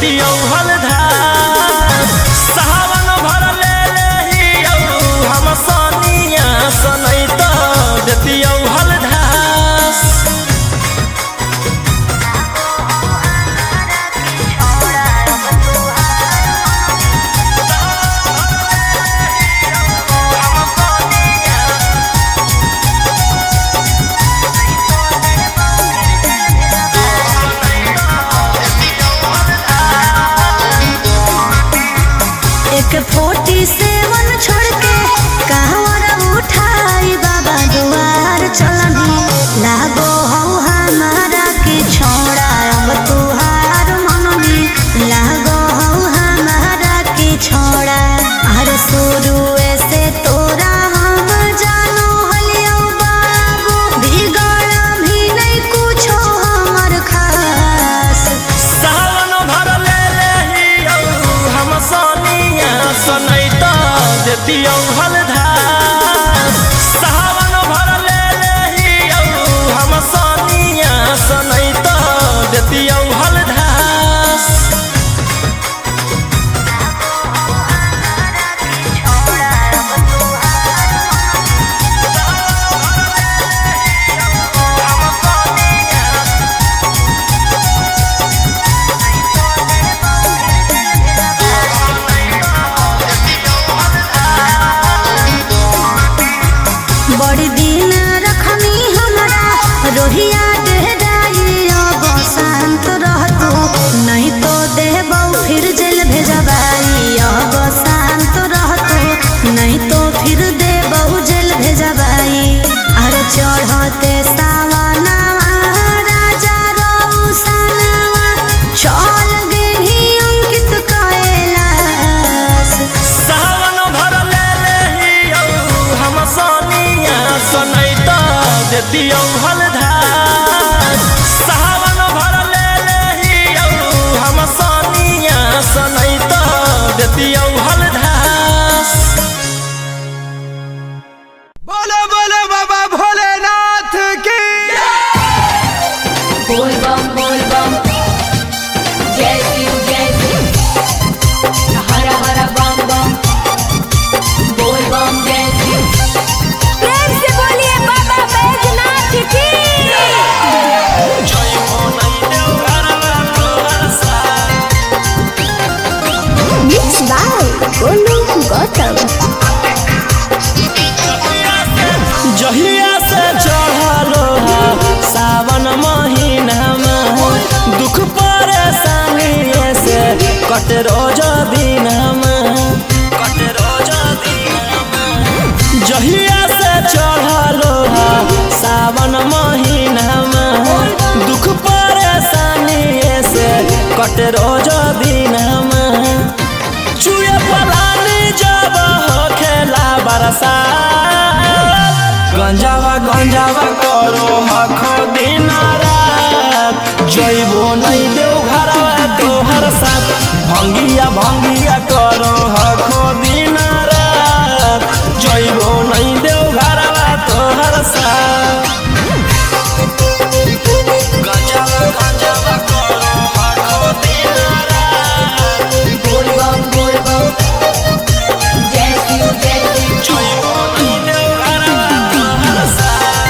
देतियौ हलधार सावन भर ले लेहियौ हम सनिया सनई तो देतियौ हलधार। एक 47 छोड़ के कहवरा उठाई बाबा दुआर चलनी लागो हौ हमारा के छोड़ा अब तुहार मननी लागो हौ हमारा के छोड़ा। अरे शुरू से तोरा हम जानो हलियो बाबू बिगड़ भी नहीं कुछो हमर खास। सावन भर ले लेहियौ हम सनिया सनई तो देतियौ हलधार सावन भर ले लेहियौ हम सनिया सनई तो देतियौ हलधार। बड़ी दिन रखनी हमारा रोहिया डेहराई अब शांत रहतू नहीं तो देबौ फिर जेल भेजबाई। अब शांत रहतू नहीं तो फिर देबौ जेल भेजबाई। अरे चढ़ते सावनवा राजा रौसनवा चल गेली अंकित कैलाश। सावन भर ले लेहियौ हम सनिया सनई तो देतियौ हलधार सावन भर ले लेहियौ हम सनिया सनई तो देतियौ हलधार। बोलो बोलो बाबा भोलेनाथ की। बोल बम जय शिव हर हर बम बम बोल बम जय शिव। प्रेम से बोलिए बाबा बैजनाथ की। जय हो नहीं देव घरवा तोहर साथ। Mix by Golu Gautam. जहिया से चढ़लो सावन महीना में दुख परेशानी से कट रोज दिन जहिया से चढ़लो सावन महीना में दुख परेशानी से कट रोज दिन चुए पलानी जब हो खेला बरसात गंजावा करो हखो दिन रात जइबो नहीं देव घरवा तोहर साथ भंगिया करो हखो दिन रात जइबो नहीं देव घरवा तोहर साथ। गंजावा करो हखो दिन रात बोल बम जय शिव जइबो नहीं देव घरवा तोहर साथ।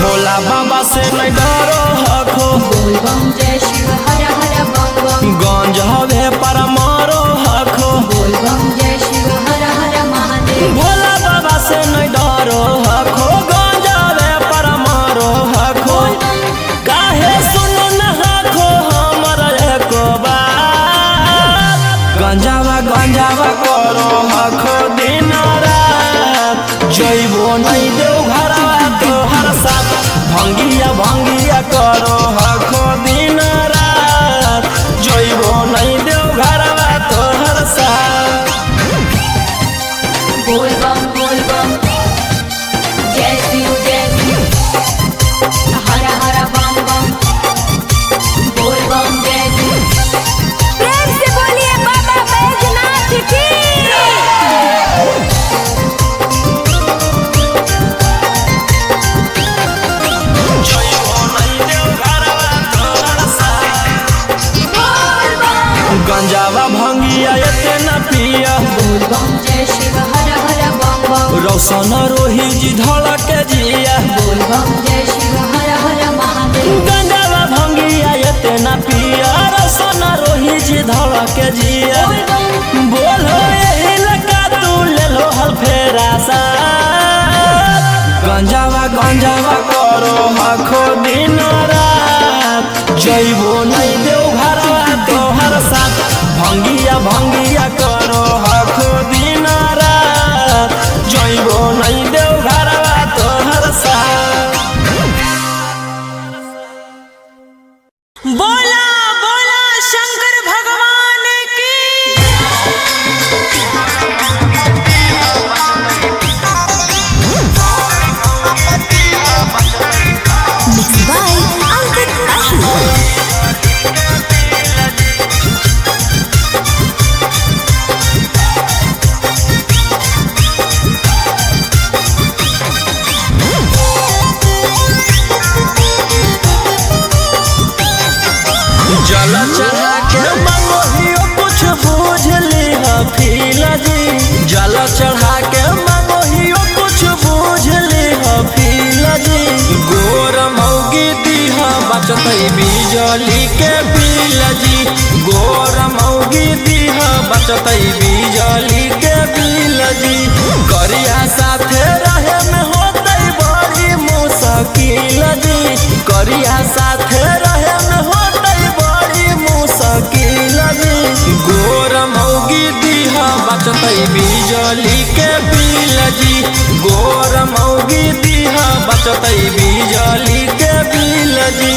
भोला बाबा से नहीं डरो हखो बोल बम जय शिव हर हर बम बम गंज हवे पर मारो हखो बोल बम जय शिव हर हर महादेव। भोला बाबा से नहीं डरो हखो गंज हवे पर मारो हखो काहे सुनो न हखो हमर एको बात गंजावा करो हखो दिन रात जइबो नहीं देव घरवा तोहर साथ भंगिया करो हखो दिन रात जइबो नहीं देव घरवा तोहर साथ। बोल बम जय शिव हर हर बम बम बोल बम जय शिव। प्रेम से बोलिए बाबा बैजनाथ की। गंजावा भंगिया एते न पिया बोल बम जय शिव हर हर बम बम रौशन रोही जी धड़क जिया बोल बम जय शिव हर हर महादेव गंजावा भंगिया एते न पिया रौशन रोही जी धड़क जिया बोल बम बोलो यही लगा तू ले लो हल फेरा सा गंजावा गंजावा करो आखो दिन रात जइबो नहीं देव घरवा तोहर साथ भंगिया भंगिया करो आखो दिन रात जइबो नहीं देव घरवा तोहर साथ। बोला बोला शंकर भगवान की Mixed by Ankit Ahi। जल चढ़ा के मंगोहियो कुछ बूझ ली फील जी जल चढ़ा के मंगोहियो कुछ बूझ ली फील जी गोर मौगी दीहा बचतई बिजली के बिल जी गोर मौगी दीहा बचतई बिजली के बिल जी करिया साथे रहे में होतई बड़ी मुश्किल जी करिया साथे रहे में होतई बड़ी मुश्किल जी गोर मौगी दीहा बचतई बिजली के बिल जी गोर मौगी दीहा बचतई बिजली के बिल जी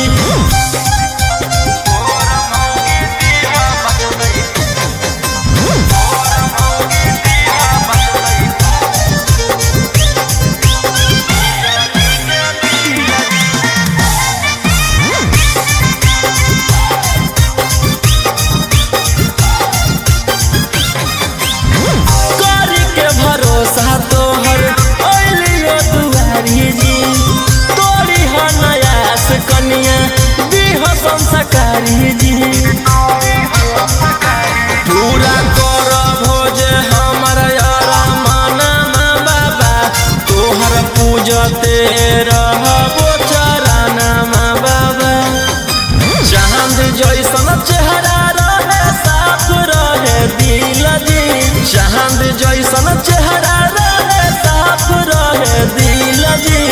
करी के भरोसा तोहर अइलियो दुआरी जी तोरी हनयास कनिया दीह संस्कारी जी पूरा कर भोज हमर यारा माना बाबा तोहर पूजते रहबो चराना बाबा चांद जैसन चेहरा रहे साफ रहे दिल जी चांद जैसन चेहरा रहे साफ रहे दिल जी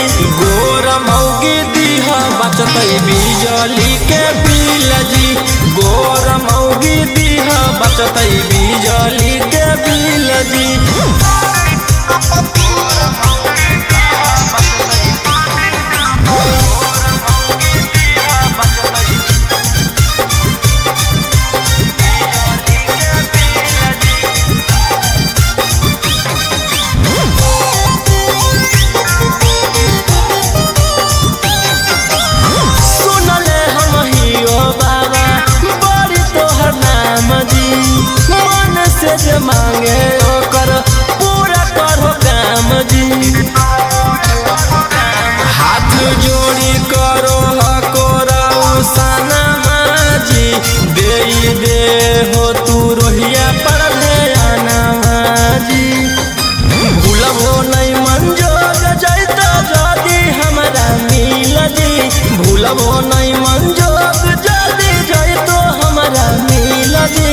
गोर मौगी दीहा बचतई बिजली के बिल जी गोर मौगी दीहा बचतई बिजली के बिल जी सुनले हम हियो बाबा बड़ी तोहर नाम जी मन से जे मांगे ओकर पूरा करो काम जी हाथ जोड़ी करो हको सनमा जी दे हो तू रोहिया पर ध्याना जी भूलबो नहीं मंजोग जैता जदी हमरा मिल जी भूलबो नहीं मंजोग जदी जैतो हमरा मिल जी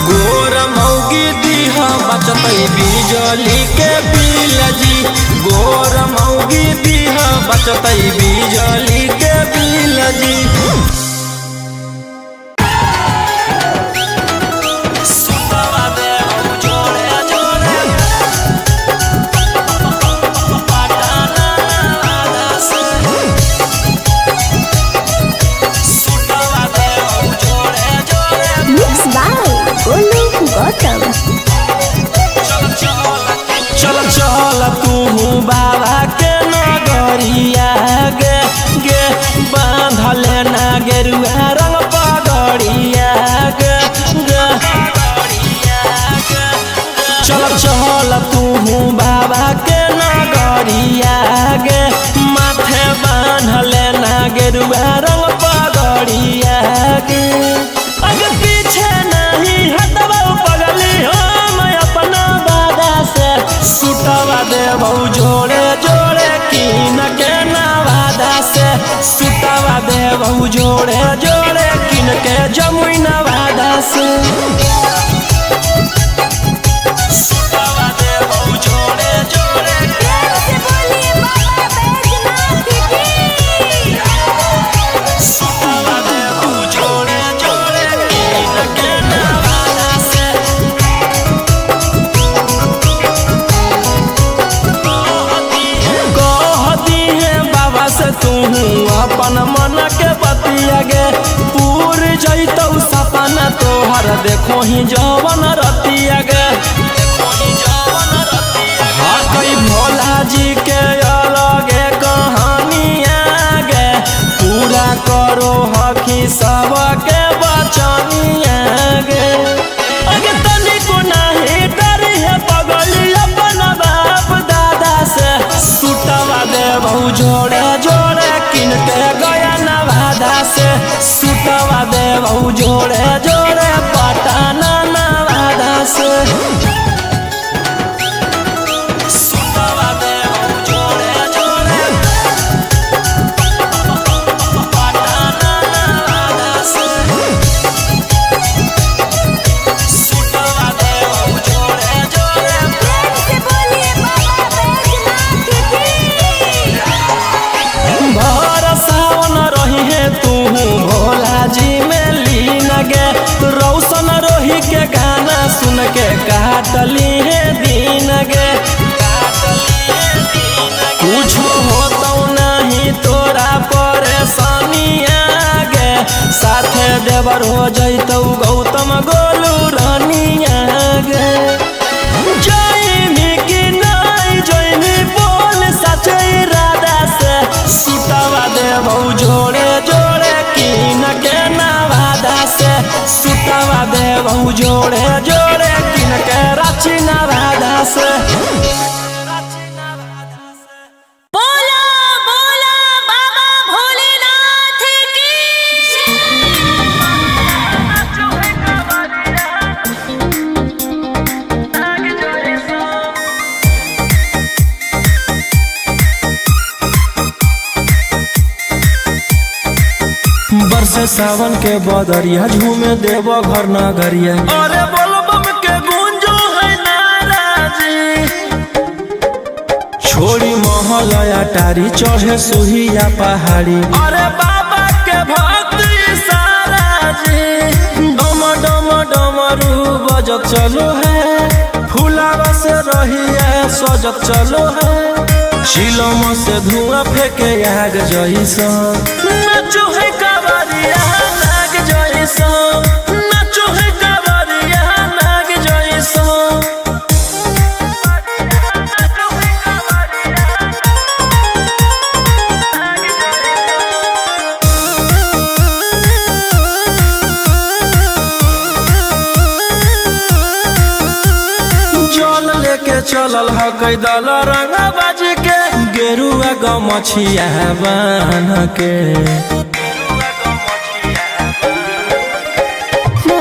गोर मौगी दीहा बचतई बिजली के बिल जी गोर मौगी दीहा बचतई बिजली के बिल जी सुतवा दे जोड़े जोड़े पटाना से सुतवा दे जोड़े जोड़े Mixed by Olu Gautam। चल चल तू बाबा के नगरिया गे गे बांधले ना गेरुआ रंग पगड़िया गे गे चल चल तू बाबा के नगरिया गे माथे बांधले ना गेरुआ रंग पगड़िया गे आगे पीछे नहीं जमुई नवादा से तू अपन मन के बतिया गे पूर जैतौ सपना तोहर देखो ही जवन रतिया गे कई भोला जी के अलगे कहानिया गे पूरा करो हकी सबके बचनिया गे अगे तनिको नहीं डरी है पगली अपन बाप दादा से सुटवा देबहु जोड़े जोड़े किन के गया नवादा से सुटवा देबहु जोड़े जोड़े पटना नवादा से सुटवा देबहु जोड़े जोड़े पटना नवादा से सुटवा देबहु जोड़े जोड़े भर सावन रही है तू भोला जी में लीन गे रौशन रोही के गाना सुन के काटली है दिन गे कुछ होता नहीं तोरा परेशानिया गे साथे देवर हो जैतौ गौतम गोलू रानिया गे जैमी कि नहीं जैमी बोल सचे इरादा से सुटवा देबहु जोड़े जोड़े किन के नवादा से सुटवा देबहु जोड़े जोड़े किन के रांची नवादा से बोला बोला बाबा भोलेनाथ की बरसे सावन के बदरिया झूमे देव घर नगरिया अरे बोलबम के गूंजो है नाराजी छोड़ी महलया टारी चढ़े सुहिया पहाड़ी अरे बाबा के भक्ति सारा जी डम डम डमरू बजत चलो है फुलावा से रहिया सजत चलो है शिलम से धुआं फेंके आग जैसा नाचो है कावरिया नाग जैसा नाचो है कावरिया नाग जैसा जल लेके चलल ह कैदल रंगा बाज के गेरुआ गमछिया बान के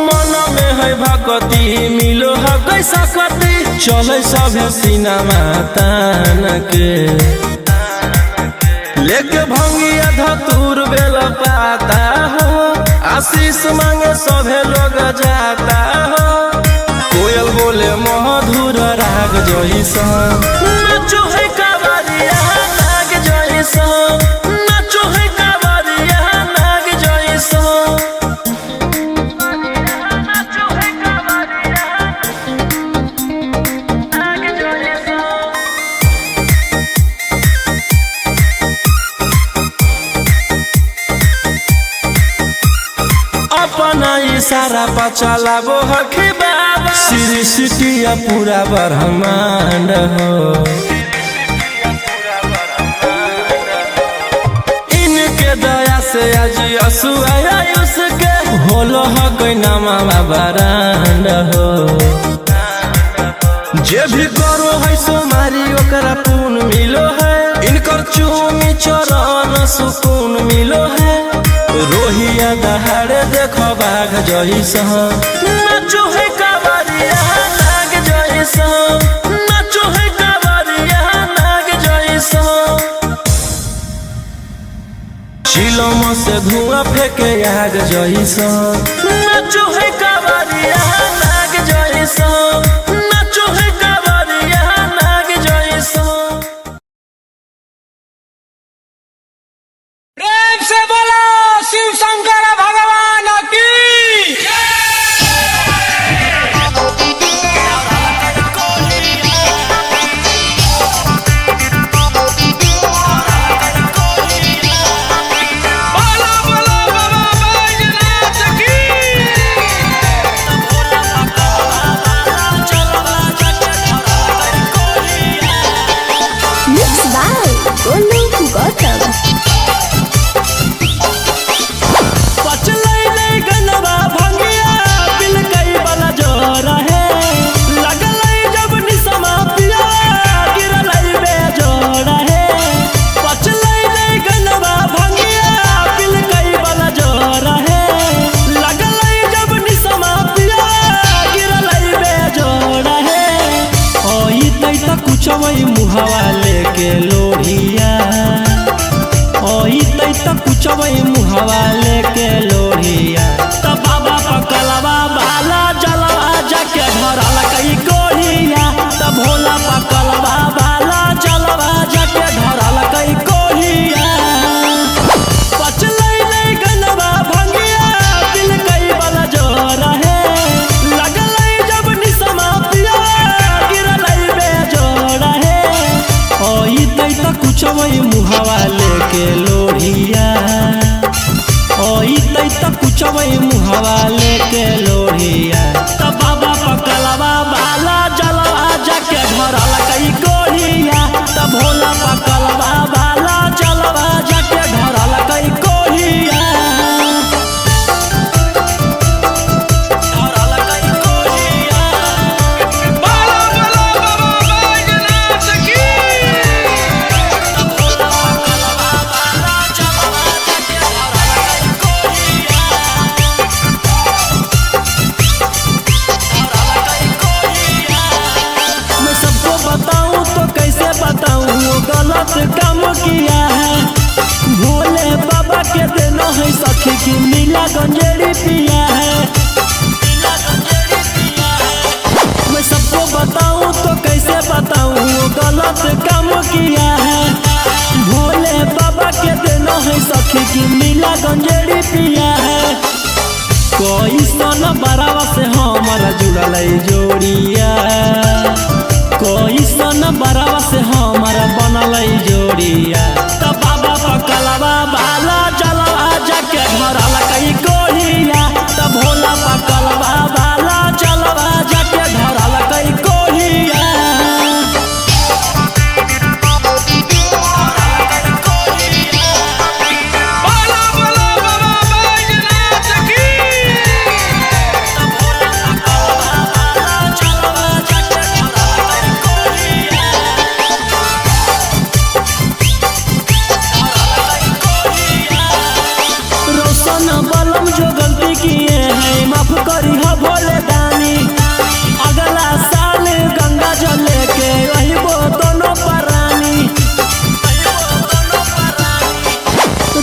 मन में है भगती मिलो है कैसा कती चले सभे सिनेमा तान के लेके भंगिया धतूर बेल पाता हो आशीष मांगे सभे लोग जाता हो कोयल बोले मधुर राग जैसा नाचो है कावरिया नाग जैसा नाचो है कावरिया नाग जैसा अपना इशारा पर चलाबो हखी बाबा श्री सिटिया पूरा ब्रह्मांड हो इनके दया से आज असुआ उसके होलो ह कोई नामा बरांड हो जे भी करो है सोमारी ओकरा पून मिलो है इनकर चूमी चरण सुकून मिलो है रोहिया दहाड़े देखो बाघ जैसा नाचो है कावरिया नाग जैसा नाचो है कावरिया नाग जैसा शिलम से से धुआं फेंके आग जइसन नाचो है कावरिया नाग जइसन नाचो है कावरिया नाग जइसन। प्रेम से बोलो शिव शंकर भगवान की। बोलो बोलो बाबा बैजनाथ की। Mixed by Golu Gautam. पचलै नहीं गनवा भंगिया पिल कई बला जोर है लगलै जब निसमा पिया गिरलै बेजोड़ है पचलै नहीं गनवा भंगिया पिल कई बला जोर है लगलै जब निसमा पिया गिरलै बेजोड़ है ओई तै त कुछवै मुहावा लेके लोढ़िया ओई तै त कुछवै मुहावा लेके लोढ़िया त बाबा पकलवा बाला जलवा जाके धरल कई कोढ़िया त भोला पकलवा बाला जलवा जाके धरल कई कोढ़िया पचलै नहीं गनवा भंगिया दिल कई बला जोर है लगलै जब निसमा पिया गिरलै बेजोड़ है ओई तै त कुछवै मुहावा लेके लोढ़िया ओई तै त कुछवै मुहावा लेके लोढ़िया त बाबा पकलवा बाला जलवा जाके धरल कई कोढ़िया त भोला पकलवा बाला जलवा जाके धरल कई कोढ़िया धरल कई कोढ़िया बोलो बोलो बाबा बैजनाथ की। मैं सबको बताऊं तो कैसे बताऊं वो गलत काम किया है भोले बाबा के देना है सखी की नीला गंजेड़ी पिया है मैं सबको बताऊं तो कैसे बताऊं वो गलत काम किया है भोले बाबा के देना है सखी की नीला गंजेड़ी पिया है कोई सन बरावा से हमारा जुड़ल जोड़िया कोई सन बरावा से हमारा बनल जोड़िया त बाबा पकलवा बाला जलवा जाके धरल कई कोढ़िया त भोला पकलवा बाला जलवा जाके धरल कई कोढ़िया बोलो बोलो बाबा बैजनाथ की। रोशन बलम जो गलती किए हैं माफ करी हो भोले दानी अगला साल गंगा जल लेके रहिबो दोनों परानी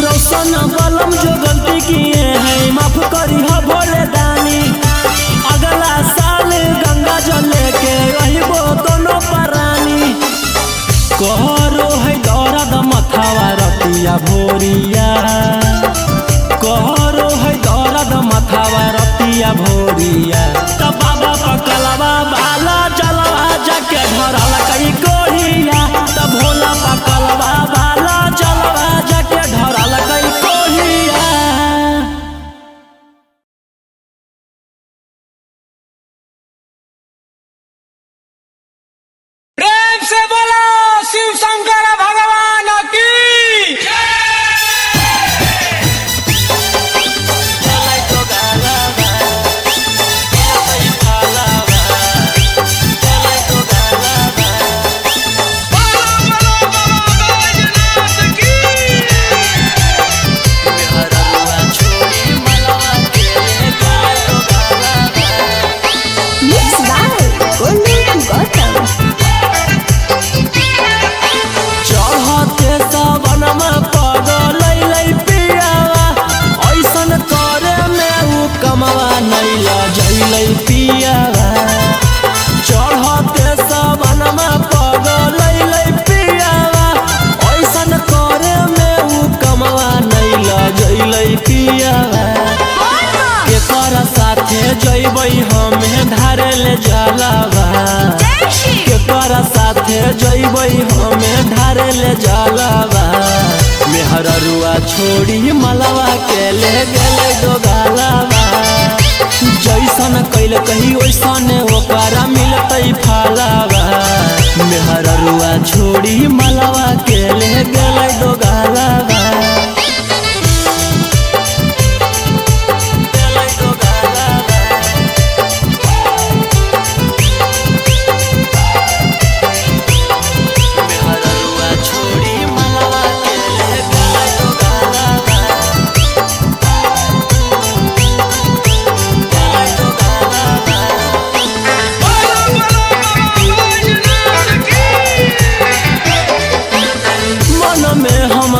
रोशन बलम जो गलती किए हैं माफ करी हो भोले दानी अगला साल गंगा जल लेके रहिबो दोनों परानी कहरो है दर्द मथावा रतिया भोरिया कहरो है दर्द मथावा रतिया भोरिया त बाबा पकलवा बाला जलवा जाके धरल कई कोढ़िया त भोला पकलवा बाला जलवा जाके धरल कई कोढ़िया। प्रेम से बोलो शिव शंकर भगवान की। ले जलावा केकरा साथे जइबै हमें ढारे ले जलावा मेहररुआ छोड़ी मलवा के ले गेले डोगालावा जैसन कैल कही वैसन ओकरा मिलतै फालावा मेहररुआ छोड़ी मलवा के ले गेले डोगालावा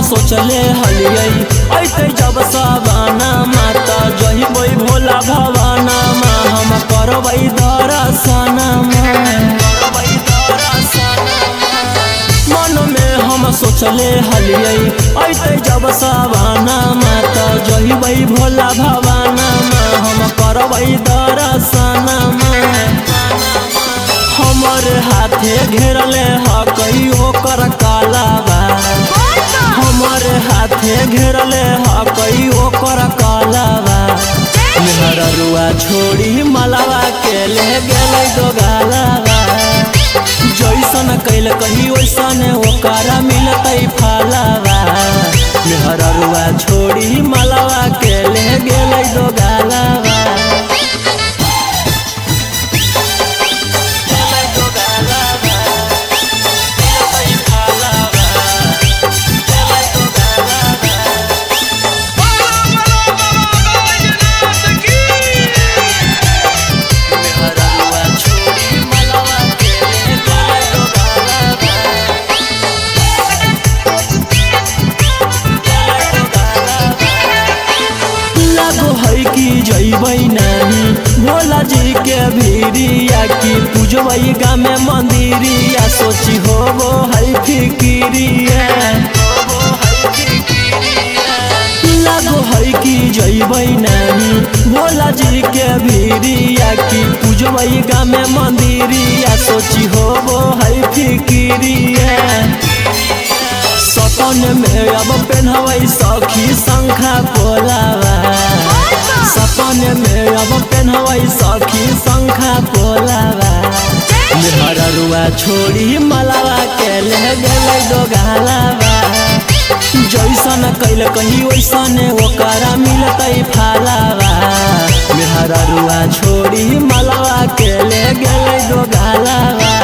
सोचले हलियै ऐते जब सवाना माता जहिबै भोला भवाना मा हम करबै दर्शना मन में हम सोचले हलियै ऐते जब सवाना माता जहिबै भोला भवाना मा हम करबै दर्शना हमर हाथे घेरले हकई ओकर कालावा हमर हाथे घेरले हकई ओकर कालावा मेहररुआ छोड़ी मलवा के ले गेलै डोगालावा जैसन कैल कही वैसन ओकरा मिलतै फालावा मेहररुआ छोड़ी मलवा के ले गेलै डोगालावा जइबै नहीं भोला जी के भीरिया की पूजबै गामे मंदिरिया सोची होबो है फिकिरिया लागो है कि जइबै नहीं भोला जी के भीरिया की पूजबै गामे मंदिरिया सोची होबो है फिकिरिया सपन में अब पेन्हबै सखी शंखा पोलावा सपन में अब पेन्हबै सखी शंखा पोलावा मेहररुआ छोड़ी मलवा के ले गेलै डोगालावा जैसन कैल कही वैसन ओकरा मिलतै फालावा मेहररुआ छोड़ी मलवा के ले गेलै डोगालावा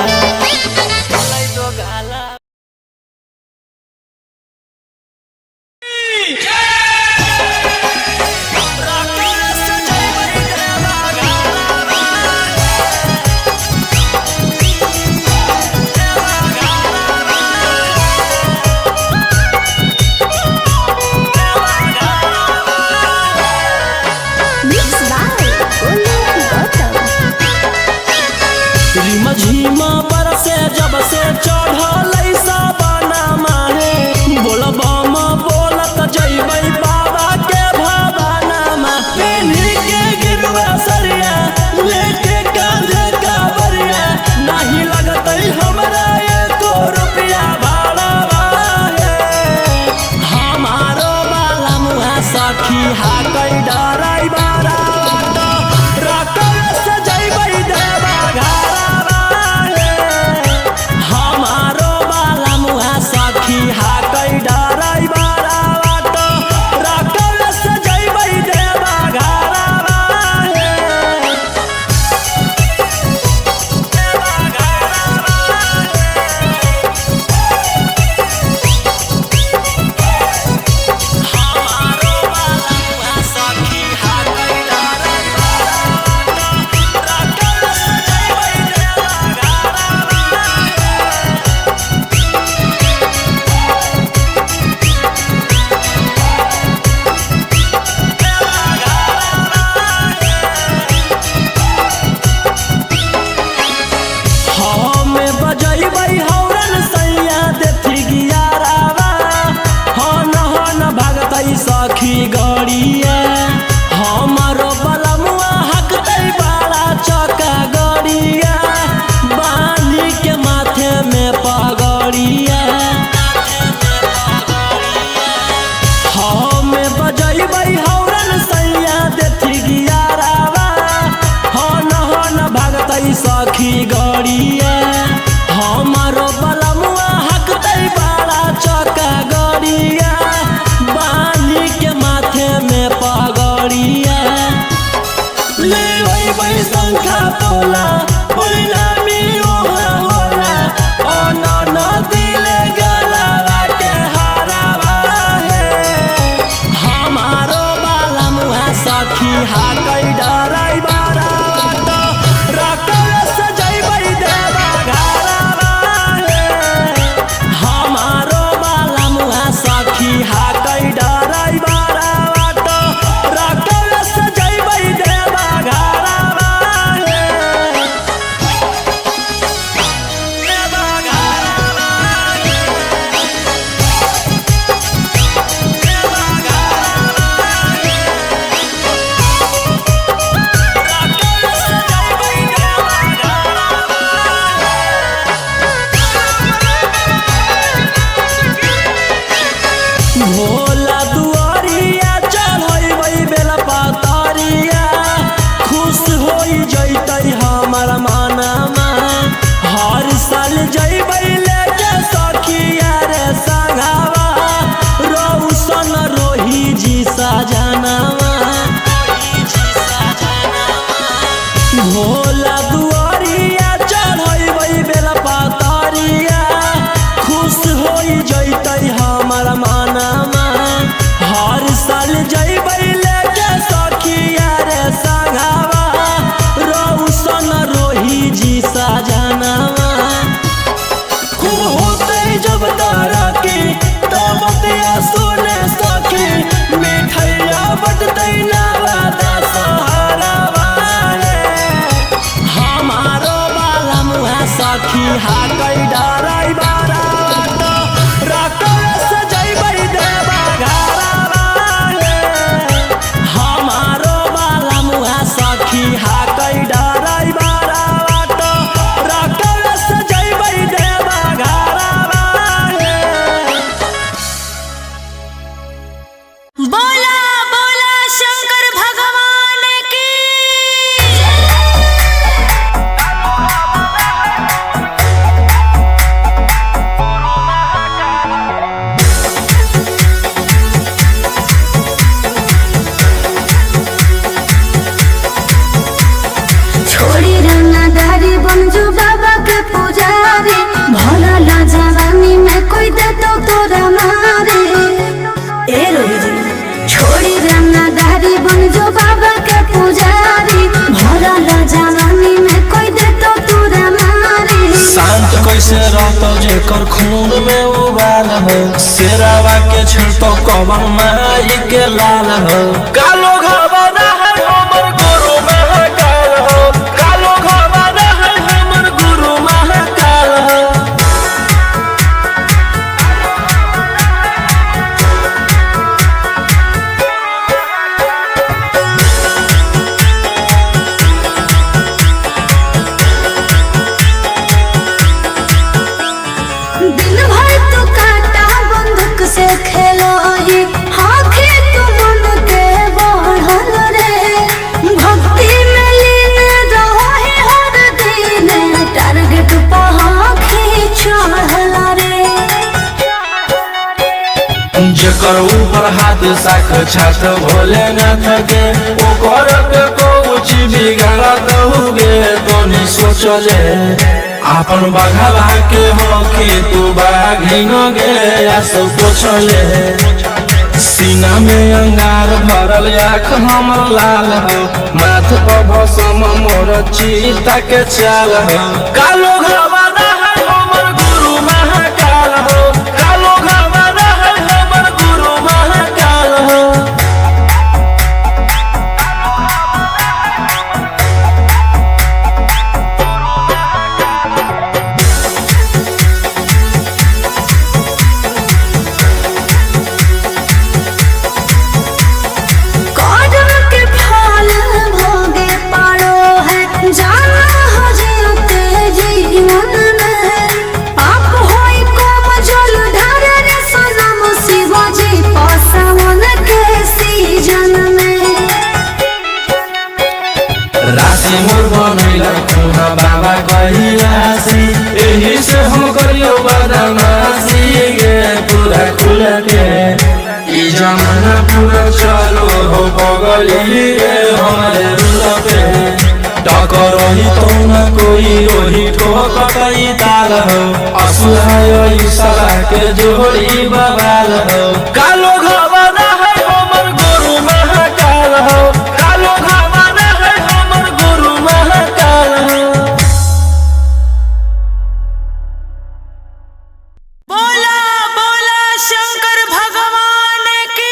Mix by Golu Gautam. सखी गड़िया हमारो बलमुआ हकतै बड़ा चौका गड़िया बाली के माथे में पगड़िया ले वही शंखा तोला परिणामी ओहा होला अनन दिले गलावा के हारावा है हमारो बलमुआ सखी हाकै डराई बारा तो रकल सजैबै देवा घरावा है हमारो बलमुआ सखी हाकै डराई बारा तो रकल सजैबै देवा घरावा है देवा घरावा है देवा घरावा है रकल सजैबै देवा घरावा भोला दुआरिया चढ़ैबै बेला पातरिया खुश होई जैतै हमर मनमा हर साल जैबै लेके सखिया रे संगवा रौशन रोही जी सजनवा भोला दुआरिया चढ़ैबै बेला पातरिया खुश होई जैतै हमर मनमा हर साल जैबै लेके सखिया रे संगवा रौशन रोही जी सजनवा खूब होतै जब तरक्की तब बतिया सुने सखी मिठैया बटतै नवादा सहारावा रे हमारो बलमुआ सखी हाकै डराई बारा तो रकल सजैबै देवा घरावा रे हमारो बलमुआ सखी हाकै डराई बारा तो रकल सजैबै देवा घरावा रे बोला बोला शंकर भगवान की छोड़ी रंगदारी बनजू बाबा के पुजारी भला ला जवानी में कोई दे तो तोरा मारे ए रोही जी छोड़ी रंगदारी बनजू बाबा के पुजारी भला ला जवानी में कोई दे तो तोरा मारे शांत कैसे रहतो जेकर खून में उबाल हो शेरावा के छिड़तो कवन माई के लाल हो कालो घबरा है हमर गुरु महाकाल हो कालो घबरा है हमर गुरु महाकाल हो दिन भर तो काटा बंदूक से खेलो ही आँखें तो मन के बढ़ल रे भक्ति में लीन रहो ही हर दिन टारगेट पर आँखें चढ़ल रे जेकर ऊपर हाथ साख छात भोलेनाथ के ओकर के कुछ बिगाड़त होगे तोनी सोचले आपन बघला के होके तू बाघिन गे सब पोछले सीना में अंगार भरल आँख हमर लाल हो माथ पर भसम मोर चीता के चाल हो कालो घबरा है हमर गुरु महाकाल हो कालो घबरा है हमर गुरु महाकाल हो कदम के फल भोगे पारो है जाना हो जीते जीवन जाई राशि, यही से हम करियो बदमाशी गे पूरा खुल के। ई जमाना पूरा चलो हो बगली गे हमारे रूल पे। टकरही तो न कोई ओही ठोकतई ताल हो, असुहाय सला के जोड़ी बवाल हो। कालो घावाना है हमर गुरु महाकाल हो, कालो घावाना है हमर गुरु महाकाल हो। बोला बोला शंकर भगवान की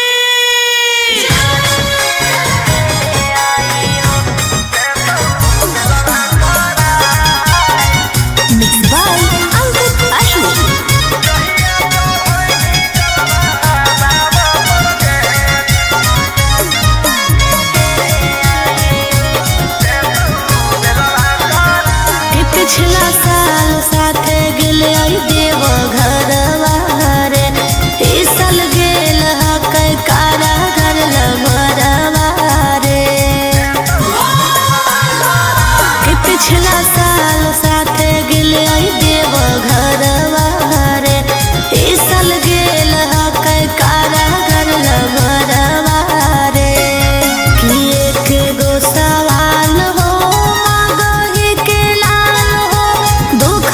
पिछला साल साथे गेल आई देव घरवा रे, इस साल गेल हकै कारागर लभरवा रे। कि पिछला साल साथे गेल आई देव घरवा रे, इस साल गेल हकै कारागर लभरवा रे। कि एक गो सवाल हो मांगही के लाल हो, दुख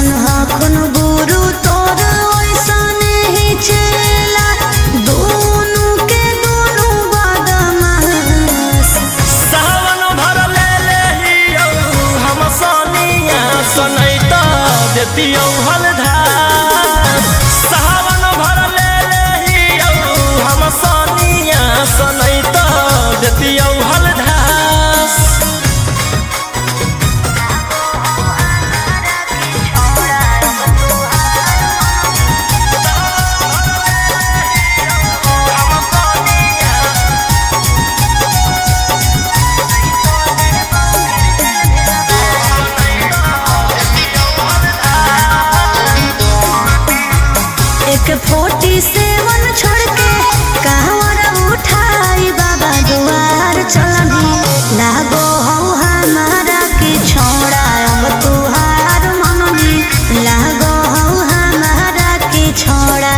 जैसन हखन गुरु तोर वैसन ही चेला दोनों के दोनों बदमाश सावन भर ले हियो हम सोनिया सनैता देतियौ हलधार सावन भर ले हियो हम सोनिया सनैता देतियौ हलधार एक 47 छोड़ के कहवर उठाई बाबा दुआर चलनी लागो हौ हमारा के छोड़ा अब तुहार मननी लागो हौ हमारा के छोड़ा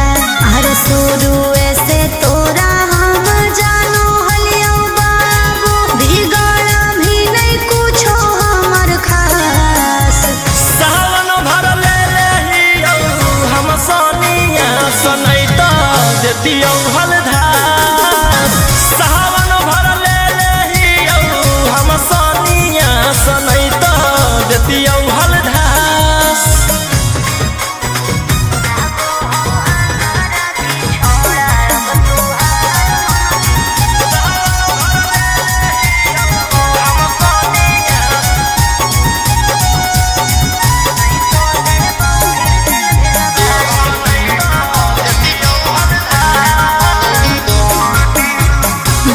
हर शुरू से तोरा हम जानो हलियो बाबू बिगड़ भी नहीं कुछो हमर खास सावन भर ले हियो हम सोनिया सनैता देतियौ हलधार सावन भर ले हियो हम सोनिया सनैता देतियौ हलधार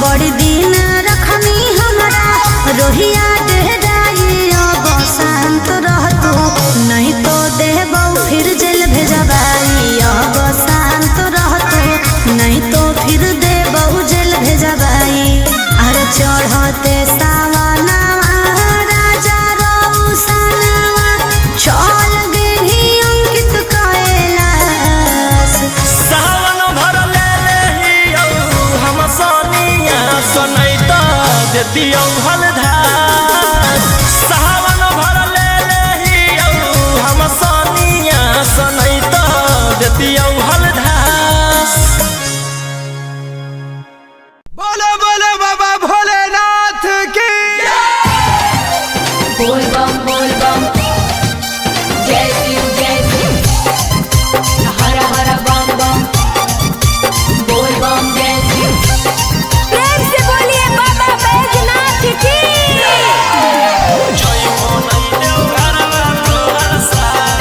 बड़ी दिन रखनी हमरा रोहिया डेहराई अब शांत रहतू नहीं तो देबौ फिर जेल भेजबाई अब शांत रहतू नहीं तो फिर देबौ जेल भेजबाई अरे चढ़ते सावनवा राजा रौसनवा चल गेली अंकित कैलाश सावन भर ले हियो हम सोनिया सनैता देतियौ हलधार सावन भर ले हियो हम सोनिया सनैता देतियौ हलधार बोलो बोलो बाबा भोलेनाथ की बोल बम जय शिव हर हर बम बम बोल बम जय शिव प्रेम से बोलिए बाबा बैजनाथ की जय हो नहीं देव घरवा तोहर साथ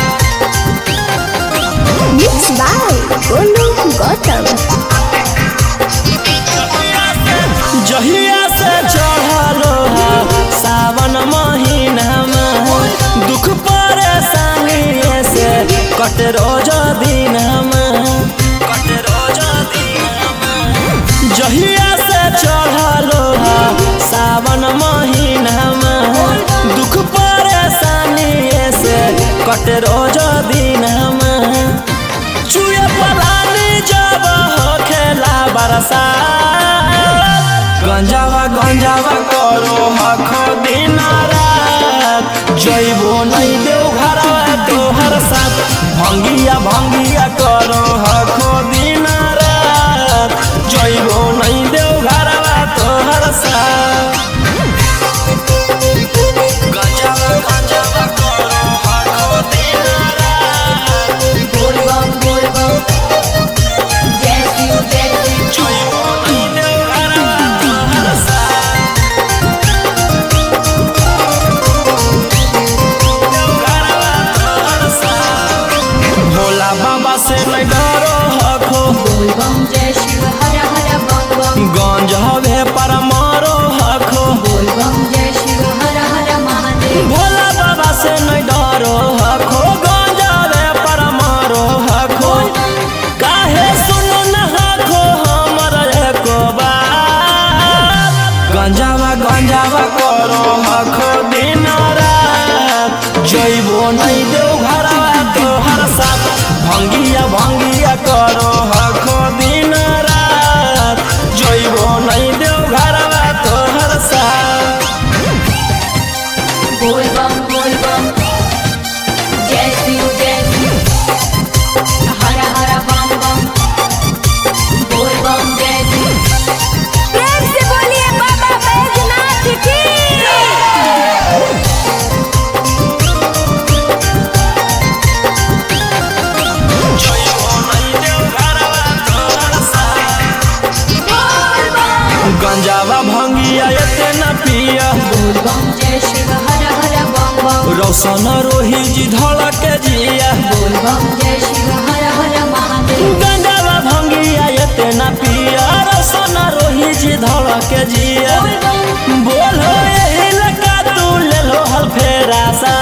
मिक्स बाय गोलू गौतम जहिया से चढ़लो सावन महीनामा दुख परेशानी से कट रोज दिनमा जहिया से चढ़लो सावन महीनामा दुख परेशानी से कट रोज दिनमा चुए पलानी जब खेला बरसा गंजावा करो हखो दिन रात जइबो नहीं देव घरवा तोहर साथ भंगिया करो हखो दिन रात जइबो नहीं देव घरवा तोहर साथ गंजावा करो हखो दिन रात बोल बम जय शिव जइबो नहीं देव घरवा तोहर साथ भोला बाबा से नहीं डरो हखो बोल बम जय शिव हर हर बम गंज हवे पर मारो हखो बोल बम जय शिव हर हर महादेव भोला बाबा से नहीं डरो हखो गंज हवे पर मारो हखो काहे सुनो न हखो हमर एको बात गंजावा करो हखो दिन रात जइबो नहीं देव घरवा तोहर साथ भंगिया करो हखो दिन रात जइबो नहीं देव घरवा तोहर साथ बोल बम जय शिव रोशन रोही जी धड़क जिया बोल बम जय शिव हर हर महादेव गंगावा भंगिया एते ना पिया रोशन रोही जी धड़क जिया बोल बम बोलो यही लगा तू ले लो हल फेरा सा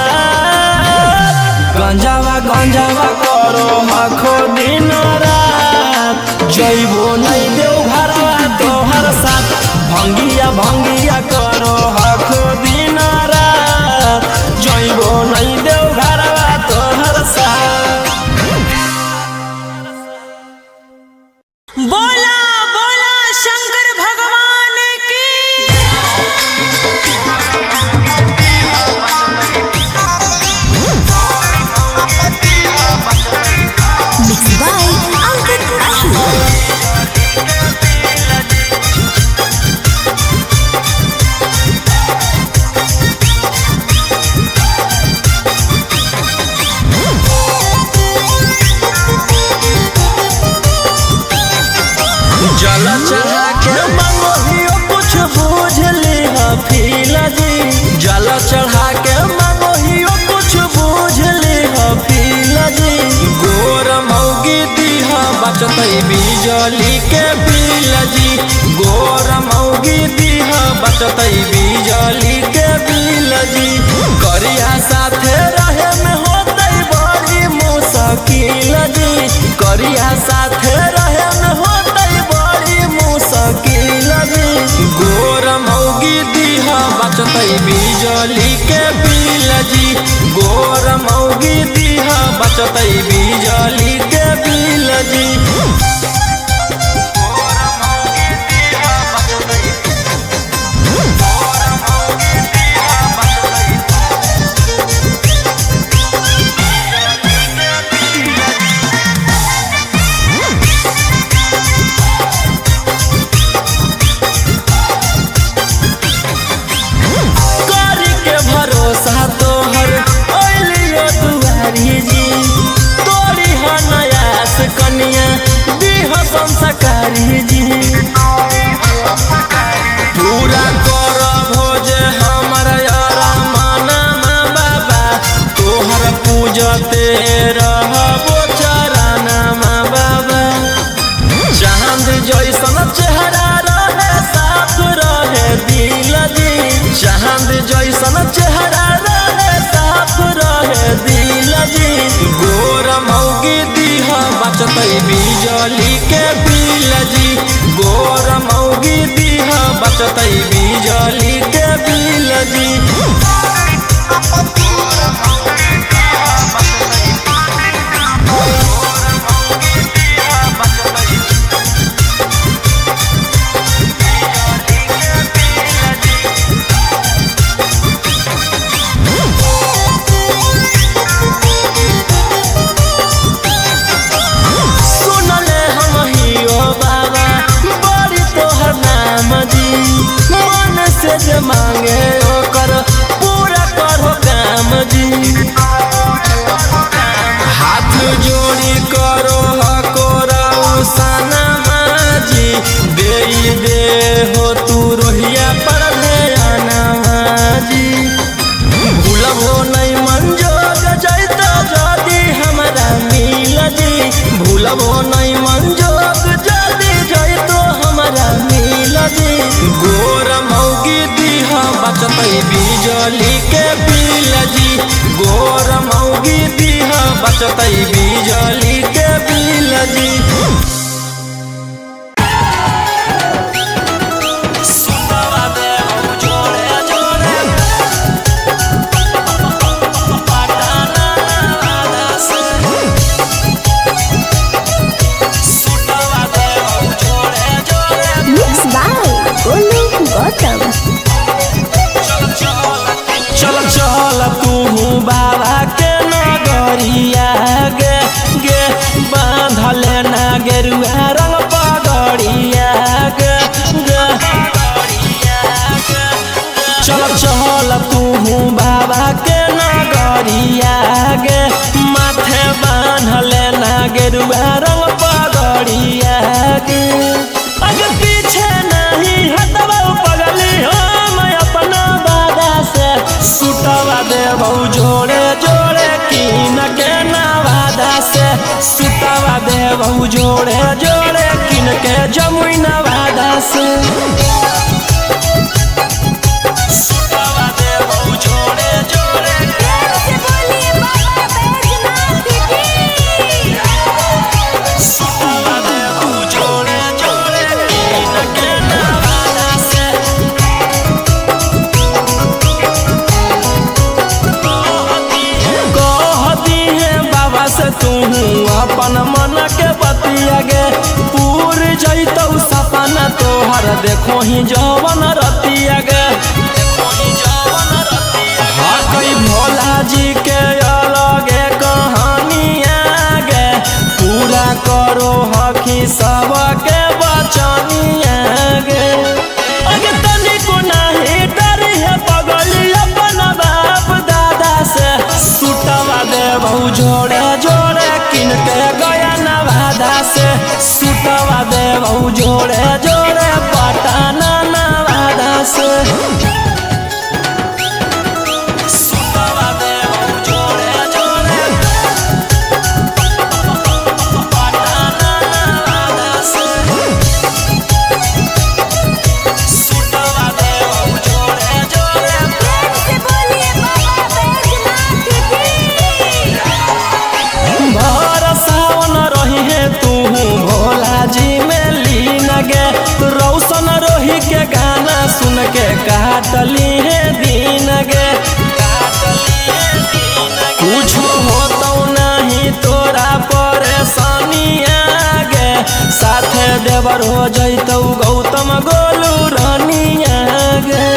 गंजावा गंजावा करो हखो दिन रात जइबो नहीं देव घरवा तोहर साथ भंगिया भंगिया करो हखो दिन रात जइबो नहीं देव घरवा तोहर साथ। बोला बोला शंकर भगवान की Mixed by Ankit Ahu. जल चढ़ा के मंगोहियो कुछ बूझ ली हफीला जी जल चढ़ा के मंगोहियो कुछ बूझ ली हफीला जी गोर मौगी दीहा बचतई बिजली के बिल जी गोर मौगी दीहा बचतई बिजली के बिल जी करिया साथे रहे में होतई बड़ी मुश्किल जी करिया साथे रहे में होतई बड़ी मुश्किल जी गोर मौगी दीहा बचतई बिजली के बिल जी गोर मौगी दीहा बचतई बिजली के बिल जी करी के भरोसा तोहर ओलियो दुआरी जी तोरी ह नयास कनिया दीह संस्कारी जी पूरा कर भोज हमर यारा माना बाबा तोहर पूजते रहबो चराना बाबा चांद जैसन चेहरा रहे साफ रहे दिल जी चांद जैसन चेहरा रहे साफ रहे दिल जी गोर मौगी दीहा बचतई बिजली के बिल जी गोर मौगी दीहा बचतई बिजली के बिल जी सुनले हम हियो बाबा बड़ी तोहर नाम जी मन से जे मांगे ओकर पूरा करो काम जी हाथ जोड़ी करो हकोरा सनमा जी दे हो तू रोहिया पर ध्याना जी भूलबो नहीं मंजोग जैता जदी हमरा मिल जी भूलबो नहीं मंजोग जदी जैतो हमरा मिल जी गोर मौगी दीहा बचतई बिजली के बिल जी गोर मौगी दीहा बचतई बिजली के बिल जी सुतवा दे जोड़े जोड़े पटाना से सुतवा दे जोड़े जोड़े Mixed by Golu Gautam. चल चल तू बाबा के नगरिया गे गे बांधले ना गेरुआ रंग पगड़िया गे गे चल चल तू बाबा के नगरिया गे माथे बांधले ना गेरुआ रंग पगड़िया गे आगे पीछे नहीं हटवा पगली हम अपना बादा से सुटवा देबौ जोड़े सुतवा देबहू जोड़े जोड़े किन के जमुई नवादा से सुतवा देबहू जोड़े जोड़े सुतवा देबहू जोड़े जोड़े किन के नवादा से कहती है बाबा से तू अपन मन के बतिया गे पूर जैतौ सपना तोहर देखो ही जवन रतिया गे हाँ कई भोला जी के अलगे कहानिया गे पूरा करो हकी सबके बचनिया गे अगे तनिको नहीं डरी है पगली अपन बाप दादा से सुतवा देबहू जोड़े जोड़े किन के गया नवादा से सुतवा देबहू जोड़े जोड़े पटना नवादा से सुतवा देबहू जोड़े जोड़े पटना नवादा से सुतवा देबहू जोड़े जोड़े सावन रही है तू भोला जी में लीन गे रौशन रोही के गाना सुन के काटली है दिन गे कुछ होतो नहीं तोरा परेशानिया गे साथे देवर हो जैतौ गौतम गोलू रानिया गे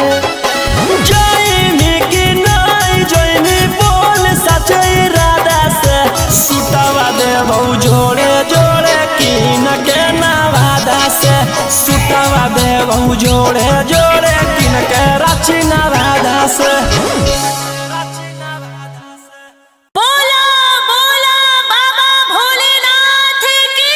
जैमी कि नहीं जैमी बोल सचे राधा से सुतवा देबहू जोड़े जोड़े किन के नवादा से सुतवा देबहू जोड़े जोड़े किन के रांची नवादा से बोला बोला बाबा भोलेनाथ की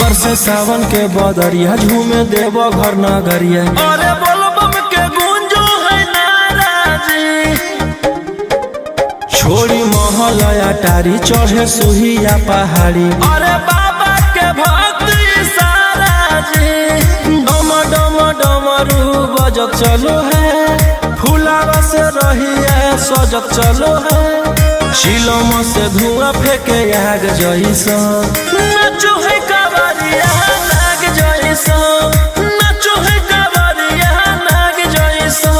बरसे सावन के बदरिया झूमे देव घर नगरिया अरे बोलबम के गूंजो है नाराजी छोड़ी महल अटारी चढ़े सुहिया पहाड़ी अरे बाबा के भक्ति सारा जी डम डम डमरू बजत चलो है फुलावा से रही है सजत चलो है शिलम से धुआं फेंके आग जैसा नाचो है कावरिया नाग जैसा नाचो है कावरिया नाग जैसा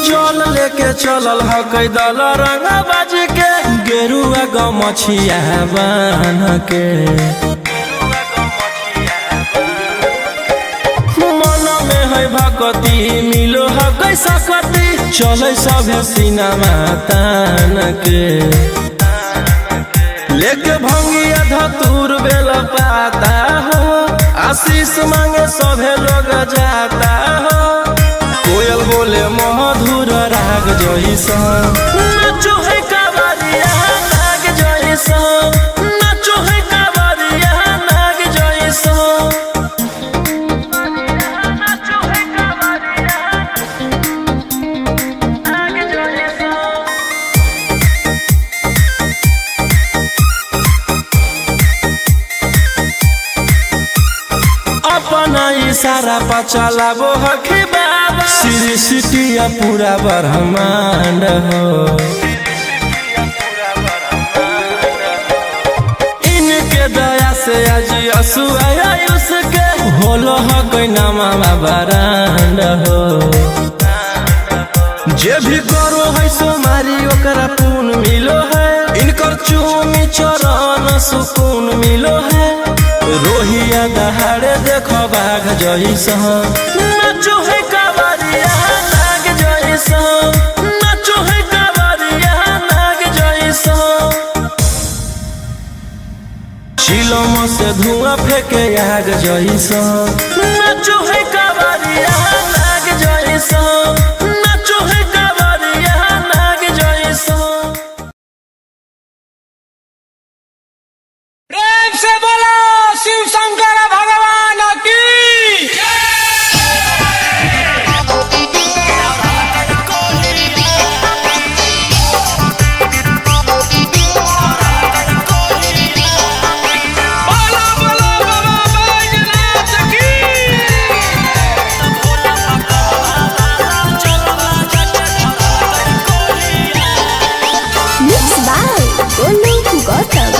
जल लेके चलल ह कैदल रंगा बाज के गेरुआ गमछिया बान्ह के मन में है भक्ति मिलो है कैसा कति चले सभे सिनेमा तान के लेके भंगिया धतूर बेल पाता हो आशीष मांगे सभे लोग जाता हो कोयल बोले मधुर राग जैसा नाचो है कावरिया नाग जैसा नाचो है कावरिया नाग जैसा अपना इशारा पर चलाबो हखी बाबा श्री सिटिया पूरा ब्रह्मांड हो इनके दया से आज असुआयुष के होलो ह कोई नामा बरांड हो जे भी करो है सोमारी ओकरा पुण्य मिलो है इनकर चूमी चरण सुकून मिलो है रोहिया दहाड़े देखो बाघ जैसा नाचो है कावरिया नाग जैसा नाचो है कावरिया नाग जैसा चिलम से धुआं फेंके आग जैसा नाचो है कावरिया नाग जैसा नाचो है कावरिया नाग जैसा। प्रेम से बोलो शिव शंकर भगवान की। बोलो बोलो बाबा बैजनाथ की। Mixed by Golu Gautam.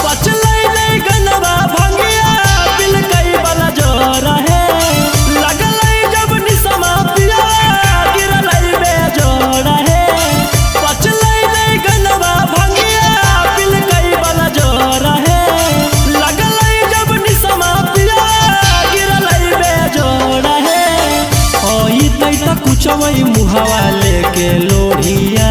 पचलै नहीं गनवा भंगिया बिल कई वाला जोरा है लगलै जब निसमा पिया गिरलै बेजोड़ा है। पचलै नहीं गनवा भंगिया बिल कई वाला जोरा है लगलै जब निसमा पिया गिरलै बेजोड़ा है। ओई तै त कुछवै मुहावा लेके लोढ़िया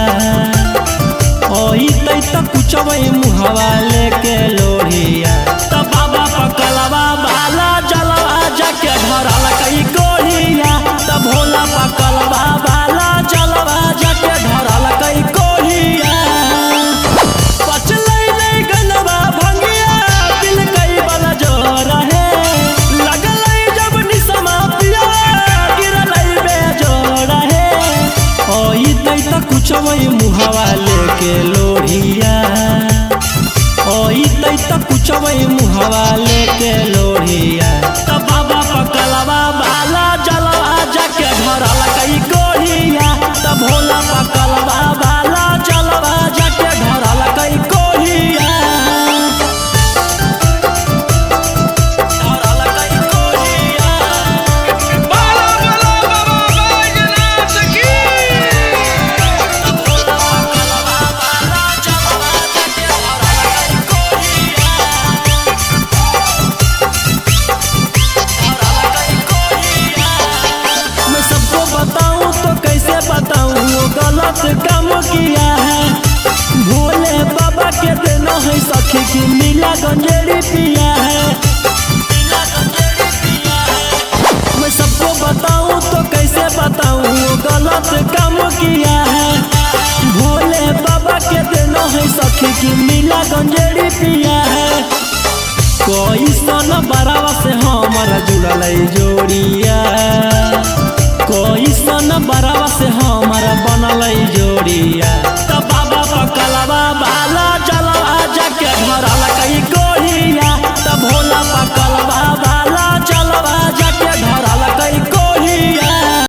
ओई तै त कुछवै मुहावा लेके लोढ़िया त बाबा पकलवा बाला जलवा जाके धरल कई कोढ़िया त भोला पकलवा बाला जलवा जाके धरल कई कोढ़िया। पचलै नहीं गनवा भंगिया बिल कई वाला जोरा है लगलै जब निसमा पिया गिरलै बेजोड़ा है। ओई तै त कुछवै मुहावा लेके लोढ़िया ओई तै त कुछवै मुहावा लेके लोढ़िया त बाबा पकलवा बाला जलवा जाके धरल कई कोढ़िया त भोला पकलवा बाला जलवा जाके धरल कई कोढ़िया। धरल कई कोढ़िया बोलो बोलो बाबा बैजनाथ की। मैं सबको बताऊं तो कैसे बताऊं वो गलत काम किया है। भोले बाबा के देना है सखी की नीला गंजेड़ी पिया है। मैं सबको बताऊं तो कैसे बताऊं वो गलत काम किया है। भोले बाबा के देना है सखी की नीला गंजेड़ी पिया है। कोई सन बरावा से हमारा जुड़ल जोड़िया कोई सन बरावा से हमारा बनल जोड़िया